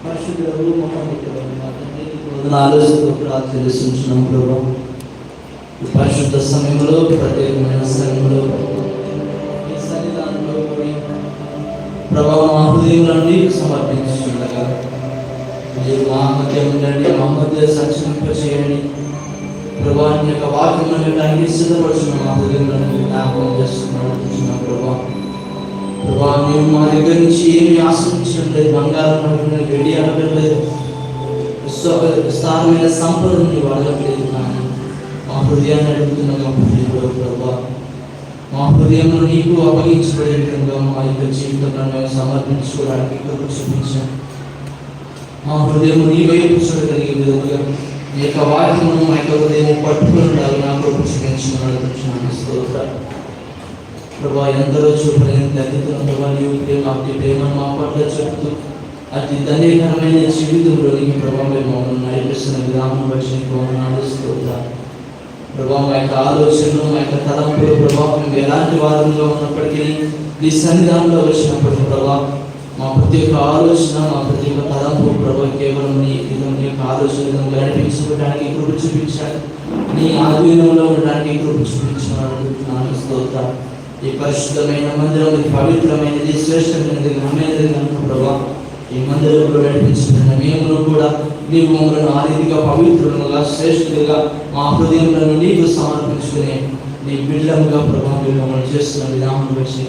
పరిశుద్ధులకు వందనాలు తెలుస్తున్నాం ప్రభా. పరిశుద్ధ సమయంలో, ప్రత్యేకమైన సమయంలో ఈ సన్నిధానంలో కూడి ప్రభావ మా హృదయంలో సమర్పించుండగా మీరు మా మధ్య ఉండండి, మా మధ్య సత్సంపచేయండి ప్రభా. నీ యొక్క వాక్యం వినడానికి సిద్ధపడుతున్న మా హృదయంలో జ్ఞాపకం చేస్తున్నాం ప్రభా. ప్రభా, మేము మా దగ్గర నుంచి ఏమి ఆశించలేదు, బంగారం అడగలేదు, వెండి అడగలేదు, విస్తారమైన సంపదని అడగలేదు, కానీ మా హృదయాన్ని అడుగుతున్నాం. మా హృదయంలో ప్రభా, మా హృదయంలో నీకు అప్పగించబడే విధంగా మా యొక్క జీవితంలో మేము సమర్పించుకోవడానికి కృప చూపించాం. మా హృదయం నీ వైపు చూడగలిగే విధంగా నీ యొక్క వాక్యము మా యొక్క హృదయం పట్టుకుని ఉండాలి. నా కృప చూపించుకున్నాను స్తోత్రాలు ప్రభా. ఎందరో చూపలేని తగ్గుతున్న ప్రభా, నీవు ప్రేమను మా పట్ల చెప్తూ అతి ధన్యకరమైన జీవితంలోనికి ప్రభావ మమ్మల్ని నడిపిస్తున్న విధానం బట్టి స్తోత్రాలు ప్రభావ. మా యొక్క ఆలోచనలు, మా యొక్క తలంపులు ప్రభావం ఎలాంటి వారంలో ఉన్నప్పటికీ నీ సన్నిధానంలో వచ్చినప్పటికీ ప్రభావ, మా ప్రతి ఒక్క ఆలోచన, మా ప్రతి ఒక్క తలంపు ప్రభావ కేవలం నీ యొక్క ఆలోచన నడిపించుకోవడానికి కృప చూపించాలి. నీ ఆధీనంలో ఉండడానికి కృప చూపించాలని స్తోత్రాలు. ఈ పరిశుద్ధమైన మందిరం, ఇది పవిత్రమైనది, శ్రేష్టమైనది, ఘనమైనది కనుక ప్రభావ ఈ మందిరంలో నడిపించుకున్న మేము కూడా నీవు మమ్మల్ని ఆ రీతిగా పవిత్రులుగా, శ్రేష్ఠులుగా మా హృదయంలో నీకు సమర్పించుకునే నీ బిడ్డలుగా ప్రభావం మమ్మల్ని చేస్తున్న విధానం బట్టి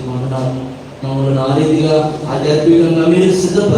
మమ్మల్ని ఆ రీతిగా ఆధ్యాత్మికంగా మీరు సిద్ధపడ